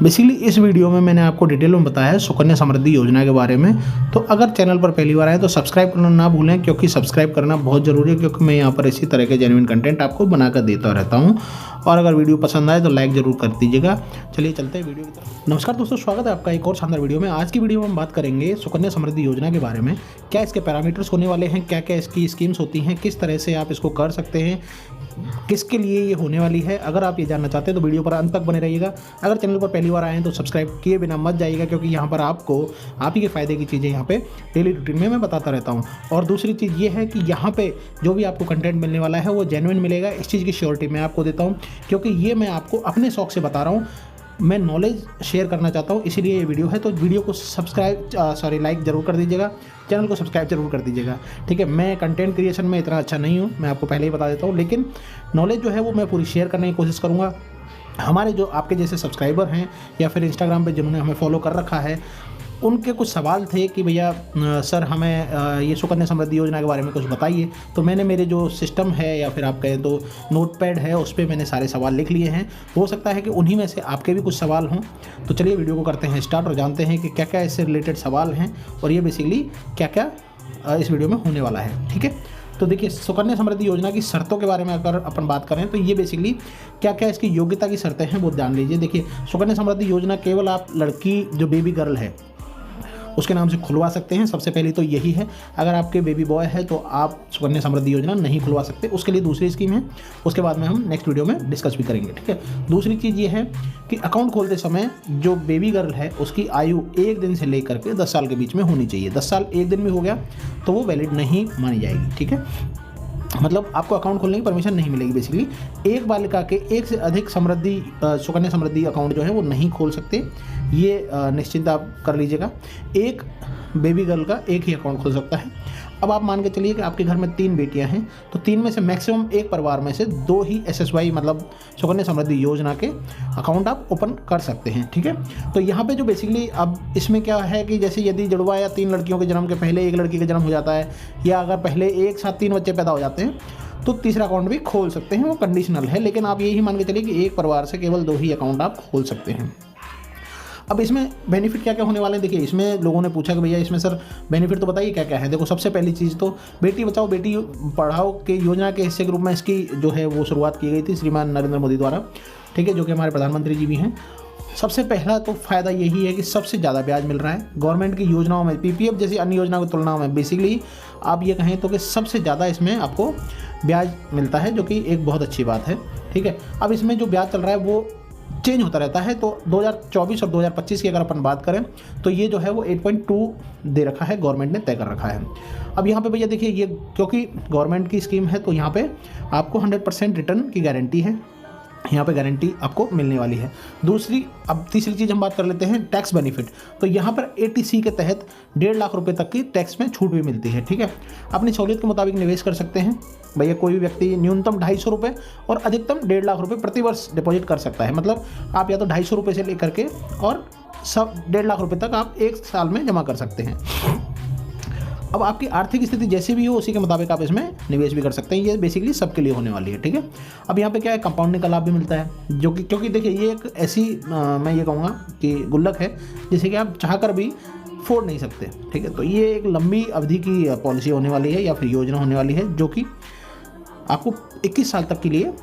Basically इस video में मैंने आपको डिटेल में बताया है सुकन्या समृद्धि योजना के बारे में। तो अगर चैनल पर पहली बार आए तो सब्सक्राइब करना ना भूलें, क्योंकि सब्सक्राइब करना बहुत ज़रूरी है, क्योंकि मैं यहाँ पर इसी तरह के जेन्युइन कंटेंट आपको बनाकर देता रहता हूँ। और अगर वीडियो पसंद आए तो लाइक ज़रूर कर दीजिएगा। चलिए चलते हैं वीडियो की तरफ। नमस्कार दोस्तों, स्वागत है आपका एक और शानदार वीडियो में। आज की वीडियो में हम बात करेंगे सुकन्या समृद्धि योजना के बारे में। क्या इसके पैरामीटर्स होने वाले हैं, क्या क्या इसकी स्कीम्स होती हैं, किस तरह से आप इसको कर सकते हैं, किसके लिए ये होने वाली है। अगर आप ये जानना चाहते हैं तो वीडियो पर अंत तक बने रहिएगा। अगर चैनल पर पहली बार आए हैं तो सब्सक्राइब किए बिना मत जाइएगा, क्योंकि यहाँ पर आपको आप ही के फ़ायदे की चीज़ें यहाँ पे डेली रूटीन में मैं बताता रहता हूँ। और दूसरी चीज़ ये है कि यहाँ पे जो भी आपको कंटेंट मिलने वाला है वो जेन्युइन मिलेगा। इस चीज़ की श्योरिटी मैं आपको देता हूँ, क्योंकि ये मैं आपको अपने शौक से बता रहा हूँ। मैं नॉलेज शेयर करना चाहता हूँ, इसीलिए ये वीडियो है। तो वीडियो को लाइक ज़रूर कर दीजिएगा, चैनल को सब्सक्राइब जरूर कर दीजिएगा। ठीक है, मैं कंटेंट क्रिएशन में इतना अच्छा नहीं हूँ, मैं आपको पहले ही बता देता हूँ, लेकिन नॉलेज जो है वो मैं पूरी शेयर करने की कोशिश करूँगा। हमारे जो आपके जैसे सब्सक्राइबर हैं या फिर इंस्टाग्राम पे जिन्होंने हमें फॉलो कर रखा है, उनके कुछ सवाल थे कि भैया सर हमें ये सुकन्या समृद्धि योजना के बारे में कुछ बताइए। तो मैंने मेरे जो सिस्टम है या फिर आप कहें तो नोटपैड है, उस पर मैंने सारे सवाल लिख लिए हैं। हो सकता है कि उन्हीं में से आपके भी कुछ सवाल हों। तो चलिए वीडियो को करते हैं स्टार्ट और जानते हैं कि क्या क्या इससे रिलेटेड सवाल हैं और ये बेसिकली क्या क्या इस वीडियो में होने वाला है। ठीक है, तो देखिए सुकन्या समृद्धि योजना की शर्तों के बारे में अगर अपन बात करें तो ये बेसिकली क्या क्या इसकी योग्यता की शर्तें हैं वो जान लीजिए। देखिए सुकन्या समृद्धि योजना केवल आप लड़की जो बेबी गर्ल है उसके नाम से खुलवा सकते हैं। सबसे पहले तो यही है। अगर आपके बेबी बॉय है तो आप सुकन्या समृद्धि योजना नहीं खुलवा सकते, उसके लिए दूसरी स्कीम है, उसके बाद में हम नेक्स्ट वीडियो में डिस्कस भी करेंगे। ठीक है, दूसरी चीज़ ये है कि अकाउंट खोलते समय जो बेबी गर्ल है उसकी आयु 1 दिन से लेकर के 10 साल के बीच में होनी चाहिए। 10 साल 1 दिन में हो गया तो वो वैलिड नहीं मानी जाएगी। ठीक है, मतलब आपको अकाउंट खोलने की परमिशन नहीं मिलेगी। बेसिकली एक बालिका के एक से अधिक सुकन्या समृद्धि अकाउंट जो है वो नहीं खोल सकते, ये निश्चिंत आप कर लीजिएगा। एक बेबी गर्ल का एक ही अकाउंट खोल सकता है। अब आप मान के चलिए कि आपके घर में 3 बेटियां हैं, तो 3 में से मैक्सिमम एक परिवार में से 2 ही SSY मतलब सुकन्या समृद्धि योजना के अकाउंट आप ओपन कर सकते हैं। ठीक है, तो यहाँ पे जो बेसिकली अब इसमें क्या है कि जैसे यदि जुड़वा या 3 लड़कियों के जन्म के पहले एक लड़की का जन्म हो जाता है, या अगर पहले एक साथ 3 बच्चे पैदा हो जाते हैं तो तीसरा अकाउंट भी खोल सकते हैं। वो कंडीशनल है, लेकिन आप यही मान के चलिए कि एक परिवार से केवल 2 ही अकाउंट आप खोल सकते हैं। अब इसमें बेनिफिट क्या क्या होने वाले हैं। देखिए इसमें लोगों ने पूछा कि भैया इसमें सर बेनिफिट तो बताइए क्या क्या है। देखो सबसे पहली चीज़ तो बेटी बचाओ बेटी पढ़ाओ के योजना के हिस्से के रूप में इसकी जो है वो शुरुआत की गई थी श्रीमान नरेंद्र मोदी द्वारा। ठीक है, जो कि हमारे प्रधानमंत्री जी भी हैं। सबसे पहला तो फ़ायदा यही है कि सबसे ज़्यादा ब्याज मिल रहा है गवर्नमेंट की योजनाओं में, PPF जैसी अन्य योजनाओं की तुलना में। बेसिकली आप ये कहें तो कि सबसे ज़्यादा इसमें आपको ब्याज मिलता है, जो कि एक बहुत अच्छी बात है। ठीक है, अब इसमें जो ब्याज चल रहा है वो चेंज होता रहता है। तो 2024 और 2025 की अगर अपन बात करें तो ये जो है वो 8.2 दे रखा है, गवर्नमेंट ने तय कर रखा है। अब यहाँ पे भैया देखिए ये क्योंकि गवर्नमेंट की स्कीम है तो यहाँ पे आपको 100% रिटर्न की गारंटी है, यहाँ पे गारंटी आपको मिलने वाली है। अब तीसरी चीज़ हम बात कर लेते हैं टैक्स बेनिफिट। तो यहाँ पर ATC के तहत 1.5 लाख रुपए तक की टैक्स में छूट भी मिलती है। ठीक है, अपनी सहूलियत के मुताबिक निवेश कर सकते हैं। भैया कोई भी व्यक्ति न्यूनतम 250 रुपये और अधिकतम 1.5 लाख रुपए प्रति वर्ष डिपॉजिट कर सकता है। मतलब आप या तो 250 रुपये से लेकर के और 1.5 लाख रुपए तक आप 1 साल में जमा कर सकते हैं। अब आपकी आर्थिक स्थिति जैसी भी हो उसी के मुताबिक आप इसमें निवेश भी कर सकते हैं। ये बेसिकली सबके लिए होने वाली है। ठीक है, अब यहाँ पे क्या है, कंपाउंडिंग का लाभ भी मिलता है, जो कि क्योंकि देखिए ये एक ऐसी मैं ये कहूँगा कि गुल्लक है जिसे कि आप चाहकर भी फोड़ नहीं सकते। ठीक है, तो ये एक लंबी अवधि की पॉलिसी होने वाली है या फिर योजना होने वाली है, जो कि आपको 21 साल तक के लिए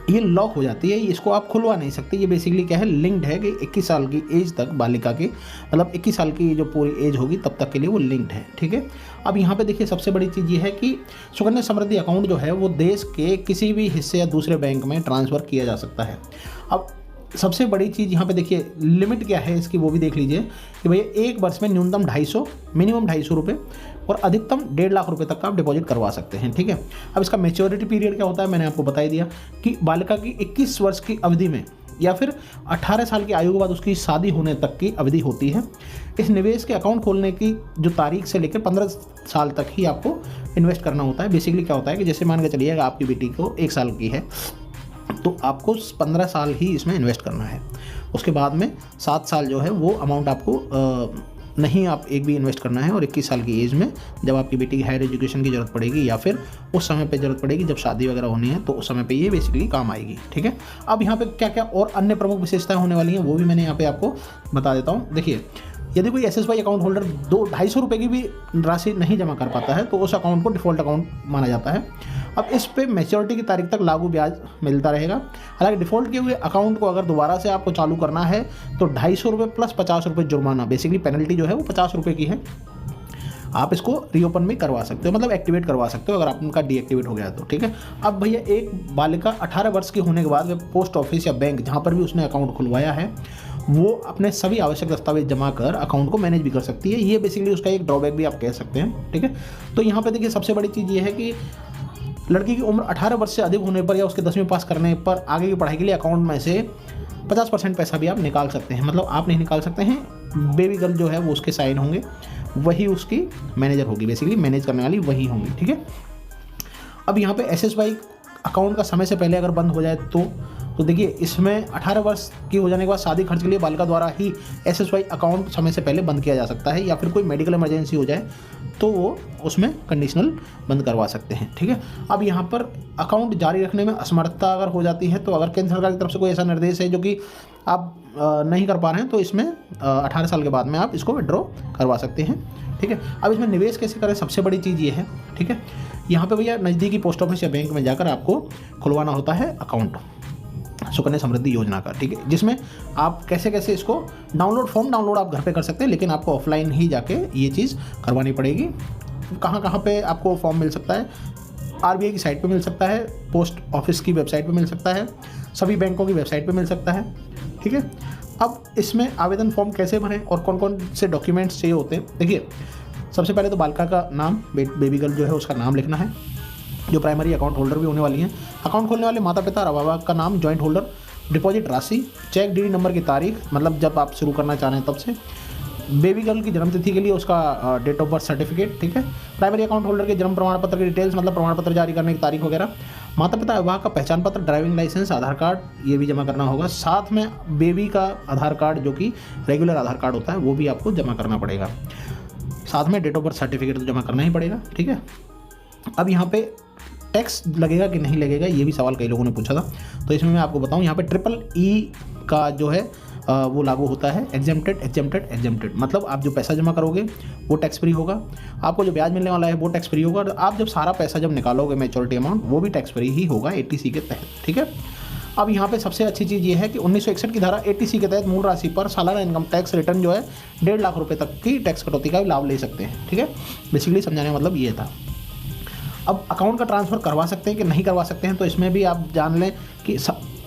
ये लॉक हो जाती है। इसको आप खुलवा नहीं सकते। ये बेसिकली क्या है, लिंक्ड है कि 21 साल की एज तक बालिका की, मतलब 21 साल की जो पूरी एज होगी तब तक के लिए वो लिंक्ड है। ठीक है, अब यहाँ पे देखिए सबसे बड़ी चीज़ ये है कि सुकन्या समृद्धि अकाउंट जो है वो देश के किसी भी हिस्से या दूसरे बैंक में ट्रांसफ़र किया जा सकता है। अब सबसे बड़ी चीज़ यहाँ पे देखिए लिमिट क्या है इसकी वो भी देख लीजिए कि भैया एक वर्ष में न्यूनतम 250 मिनिमम 250 रुपये और अधिकतम 1.5 लाख रुपए तक का आप डिपॉजिट करवा सकते हैं। ठीक है, अब इसका मैच्योरिटी पीरियड क्या होता है मैंने आपको बता ही दिया कि बालिका की 21 वर्ष की अवधि में या फिर 18 साल की आयु के बाद उसकी शादी होने तक की अवधि होती है। इस निवेश के अकाउंट खोलने की जो तारीख से लेकर 15 साल तक ही आपको इन्वेस्ट करना होता है। बेसिकली क्या होता है कि जैसे मान के चलिएगा आपकी बेटी को 1 साल की है तो आपको 15 साल ही इसमें इन्वेस्ट करना है। उसके बाद में 7 साल जो है वो अमाउंट आपको नहीं आप एक भी इन्वेस्ट करना है। और 21 साल की एज में जब आपकी बेटी की हायर एजुकेशन की ज़रूरत पड़ेगी या फिर उस समय पे ज़रूरत पड़ेगी जब शादी वगैरह होनी है, तो उस समय पे ये बेसिकली काम आएगी। ठीक है, अब यहाँ पे क्या क्या और अन्य प्रमुख विशेषताएं होने वाली हैं वो भी मैंने यहाँ पे आपको बता देता हूँ। देखिए, यदि कोई SSY अकाउंट होल्डर 200-250 रुपये की भी राशि नहीं जमा कर पाता है तो उस अकाउंट को डिफ़ॉल्ट अकाउंट माना जाता है। अब इस पे मैच्योरिटी की तारीख तक लागू ब्याज मिलता रहेगा। हालांकि डिफ़ॉल्ट किए हुए अकाउंट को अगर दोबारा से आपको चालू करना है तो 250 रुपये प्लस 50 रुपये जुर्माना, बेसिकली पेनल्टी जो है वो 50 रुपये की है। आप इसको रीओपन भी करवा सकते हो, मतलब एक्टिवेट करवा सकते हो अगर आपका डीएक्टिवेट हो गया तो। ठीक है, अब भैया एक बालिका 18 वर्ष की होने के बाद वह पोस्ट ऑफिस या बैंक जहाँ पर भी उसने अकाउंट खुलवाया है वो अपने सभी आवश्यक दस्तावेज जमा कर अकाउंट को मैनेज भी कर सकती है। ये बेसिकली उसका एक ड्रॉबैक भी आप कह सकते हैं। ठीक है, तो यहाँ पे देखिए सबसे बड़ी चीज़ ये है कि लड़की की उम्र 18 वर्ष से अधिक होने पर या उसके 10वीं पास करने पर आगे की पढ़ाई के लिए अकाउंट में से 50% पैसा भी आप निकाल सकते हैं। मतलब आप नहीं निकाल सकते हैं, बेबी गर्ल जो है वो उसके साइन होंगे, वही उसकी मैनेजर होगी, बेसिकली मैनेज करने वाली वही होंगी। ठीक है, अब यहाँ पे SSY अकाउंट का समय से पहले अगर बंद हो जाए तो देखिए इसमें 18 वर्ष की हो जाने के बाद शादी खर्च के लिए बालिका द्वारा ही SSY अकाउंट समय से पहले बंद किया जा सकता है, या फिर कोई मेडिकल इमरजेंसी हो जाए तो वो उसमें कंडीशनल बंद करवा सकते हैं। ठीक है, अब यहाँ पर अकाउंट जारी रखने में असमर्थता अगर हो जाती है तो अगर केंद्र सरकार की तरफ से कोई ऐसा निर्देश है जो कि आप नहीं कर पा रहे हैं तो इसमें 18 साल के बाद में आप इसको विड्रॉ करवा सकते हैं। ठीक है, अब इसमें निवेश कैसे करें, सबसे बड़ी चीज़ ये है। ठीक है, यहाँ पे भैया नज़दीकी पोस्ट ऑफिस या बैंक में जाकर आपको खुलवाना होता है अकाउंट सुकन्या समृद्धि योजना का। ठीक है, जिसमें आप कैसे कैसे इसको फॉर्म डाउनलोड आप घर पे कर सकते हैं, लेकिन आपको ऑफलाइन ही जाके ये चीज़ करवानी पड़ेगी। कहाँ कहाँ पे आपको फॉर्म मिल सकता है, RBI की साइट पे मिल सकता है, पोस्ट ऑफिस की वेबसाइट पे मिल सकता है, सभी बैंकों की वेबसाइट पे मिल सकता है। ठीक है, अब इसमें आवेदन फॉर्म कैसे भरें और कौन कौन से डॉक्यूमेंट्स चाहिए होते हैं। देखिए, सबसे पहले तो बालिका का नाम, बेबी गर्ल जो है उसका नाम लिखना है, जो प्राइमरी अकाउंट होल्डर भी होने वाली हैं, अकाउंट खोलने वाले माता पिता और अभिभावक का नाम, जॉइंट होल्डर, डिपॉजिट राशि, चेक DD नंबर की तारीख, मतलब जब आप शुरू करना चाह रहे हैं तब से, बेबी गर्ल की जन्मतिथि के लिए उसका डेट ऑफ बर्थ सर्टिफिकेट। ठीक है, प्राइमरी अकाउंट होल्डर के जन्म प्रमाण पत्र की डिटेल्स, मतलब प्रमाण पत्र जारी करने की तारीख वगैरह, माता पिता अभिभावक का पहचान पत्र, ड्राइविंग लाइसेंस, आधार कार्ड, ये भी जमा करना होगा। साथ में बेबी का आधार कार्ड जो कि रेगुलर आधार कार्ड होता है वो भी आपको जमा करना पड़ेगा। साथ में डेट ऑफ बर्थ सर्टिफिकेट तो जमा करना ही पड़ेगा। ठीक है, अब यहाँ पे टैक्स लगेगा कि नहीं लगेगा ये भी सवाल कई लोगों ने पूछा था, तो इसमें मैं आपको बताऊं यहाँ पे EEE का जो है वो लागू होता है, एग्जेम्प्टेड, मतलब आप जो पैसा जमा करोगे वो टैक्स फ्री होगा, आपको जो ब्याज मिलने वाला है वो टैक्स फ्री होगा, और आप जब सारा पैसा जब निकालोगे मैच्योरिटी अमाउंट वो भी टैक्स फ्री ही होगा 80C के तहत। ठीक है, अब यहाँ पे सबसे अच्छी चीज़ ये है कि 1961 की धारा 80C के तहत मूल राशि पर सालाना इनकम टैक्स रिटर्न जो है 1.5 लाख रुपये तक की टैक्स कटौती का भी लाभ ले सकते हैं। ठीक है, बेसिकली समझाने का मतलब ये था। अब अकाउंट का ट्रांसफ़र करवा सकते हैं कि नहीं करवा सकते हैं, तो इसमें भी आप जान लें कि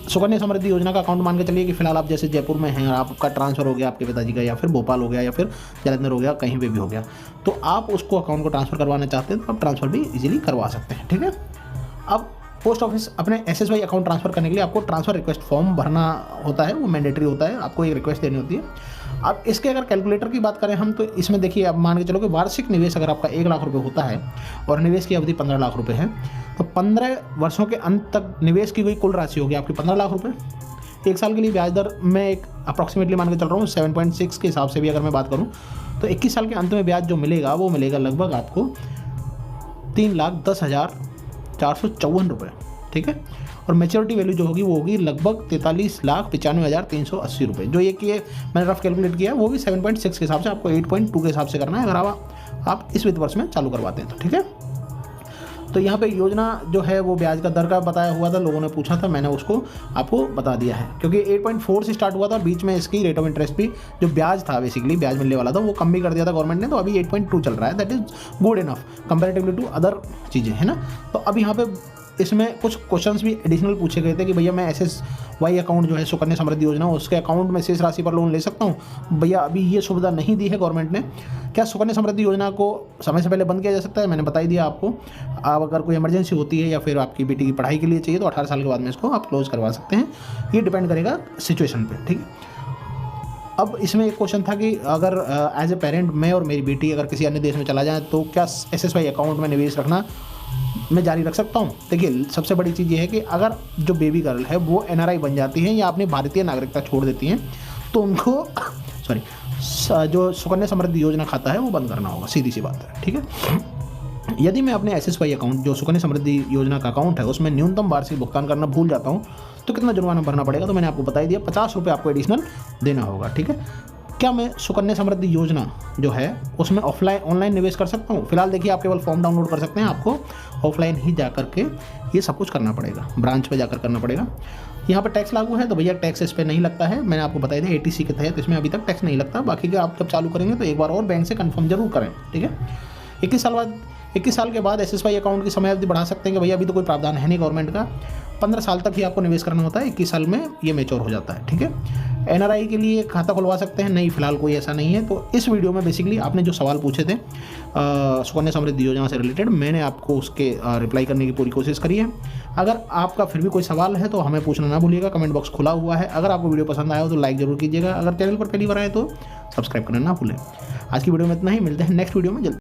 सुकन्या समृद्धि योजना का अकाउंट मान के चलिए कि फिलहाल आप जैसे जयपुर में हैं, आपका ट्रांसफ़र हो गया आपके पिताजी का, या फिर भोपाल हो गया, या फिर जालंधर हो गया, कहीं पे भी हो गया, तो आप उसको अकाउंट को ट्रांसफ़र करवाना चाहते हैं तो आप ट्रांसफ़र भी इजीली करवा सकते हैं। ठीक है, अब पोस्ट ऑफिस अपने SSY अकाउंट ट्रांसफ़र करने के लिए आपको ट्रांसफ़र रिक्वेस्ट फॉर्म भरना होता है, वो मैंडेटरी होता है, आपको एक रिक्वेस्ट देनी होती है। अब इसके अगर कैलकुलेटर की बात करें हम, तो इसमें देखिए अब मान के चलो कि वार्षिक निवेश अगर आपका 1 लाख रुपए होता है और निवेश की अवधि 15 लाख रुपए है, तो 15 वर्षों के अंत तक निवेश की हुई कुल राशि होगी आपकी 15 लाख रुपए। एक साल के लिए ब्याज दर मैं एक अप्रॉक्सीमेटली मान के चल रहा हूँ 7.6 के हिसाब से भी अगर मैं बात करूँ तो 21 साल के अंत में ब्याज जो मिलेगा वो मिलेगा लगभग आपको 3,10,454 रुपये। ठीक है, और मैच्योरिटी वैल्यू जो होगी वो होगी लगभग 43,95,380 रुपये। जो ये कि मैंने रफ कैलकुलेट किया वो भी 7.6 के हिसाब से, आपको 8.2 के हिसाब से करना है अगर आप इस वित्त वर्ष में चालू करवाते हैं तो। ठीक है, तो यहाँ पे योजना जो है वो ब्याज का दर का बताया हुआ था, लोगों ने पूछा था, मैंने उसको आपको बता दिया है, क्योंकि 8.4 से स्टार्ट हुआ था, बीच में इसकी रेट ऑफ इंटरेस्ट भी जो ब्याज था बेसिकली ब्याज मिलने वाला था वो कम भी कर दिया था गवर्नमेंट ने, तो अभी 8.2 चल रहा है। That is good enough comparatively to other चीज़ें, है ना। तो अब यहाँ पे इसमें कुछ क्वेश्चंस भी एडिशनल पूछे गए थे कि भैया मैं SSY अकाउंट जो है सुकन्या समृद्धि योजना उसके अकाउंट में शेष राशि पर लोन ले सकता हूँ। भैया अभी ये सुविधा नहीं दी है गवर्नमेंट ने। क्या सुकन्या समृद्धि योजना को समय से पहले बंद किया जा सकता है? मैंने बता ही दिया आपको। आप अगर कोई इमरजेंसी होती है या फिर आपकी बेटी की पढ़ाई के लिए चाहिए तो 18 साल के बाद में इसको आप क्लोज करवा सकते हैं। ये डिपेंड करेगा सिचुएशन पर, ठीक है। अब इसमें एक क्वेश्चन था कि अगर एज ए पेरेंट मैं और मेरी बेटी अगर किसी अन्य देश में चला जाए तो क्या SSY अकाउंट में निवेश रखना मैं जारी रख सकता हूँ? देखिए सबसे बड़ी चीज़ ये है कि अगर जो बेबी गर्ल है वो NRI बन जाती है या अपनी भारतीय नागरिकता छोड़ देती हैं तो उनको जो सुकन्या समृद्धि योजना खाता है वो बंद करना होगा, सीधी सी बात है। ठीक है। यदि मैं अपने SSY अकाउंट जो सुकन्या समृद्धि योजना का अकाउंट है उसमें न्यूनतम वार्षिक भुगतान करना भूल जाता हूँ तो कितना जुर्माना भरना पड़ेगा, तो मैंने आपको बता ही दिया, 50 रुपये आपको एडिशनल देना होगा। ठीक है। क्या मैं सुकन्या समृद्धि योजना जो है उसमें ऑनलाइन निवेश कर सकता हूँ? फिलहाल देखिए, आप केवल फॉर्म डाउनलोड कर सकते हैं, आपको ऑफलाइन ही जा करके ये सब कुछ करना पड़ेगा, ब्रांच पे जाकर करना पड़ेगा। यहाँ पर टैक्स लागू है तो भैया टैक्स इस पर नहीं लगता है, मैंने आपको बताया था ATC के तहत इसमें अभी तक टैक्स नहीं लगता। बाकी के आप जब चालू करेंगे तो एक बार और बैंक से कन्फर्म जरूर करें। ठीक है। 21 साल के बाद SSY अकाउंट की समय अवधि बढ़ा सकते हैं कि भैया अभी तो कोई प्रावधान है नहीं गवर्नमेंट का, 15 साल तक ही आपको निवेश करना होता है, 21 साल में ये मैच्योर हो जाता है। ठीक है। NRI के लिए खाता खुलवा सकते हैं? नहीं, फिलहाल कोई ऐसा नहीं है। तो इस वीडियो में बेसिकली आपने जो सवाल पूछे थे सुकन्या समृद्धि योजना से रिलेटेड, मैंने आपको उसके रिप्लाई करने की पूरी कोशिश करी है। अगर आपका फिर भी कोई सवाल है तो हमें पूछना ना भूलिएगा, कमेंट बॉक्स खुला हुआ है। अगर आपको वीडियो पसंद आया हो तो लाइक जरूर कीजिएगा, अगर चैनल पर पहली बार आए तो सब्सक्राइब करना ना भूलें। आज की वीडियो में इतना ही, मिलते हैं नेक्स्ट वीडियो में जल्दी।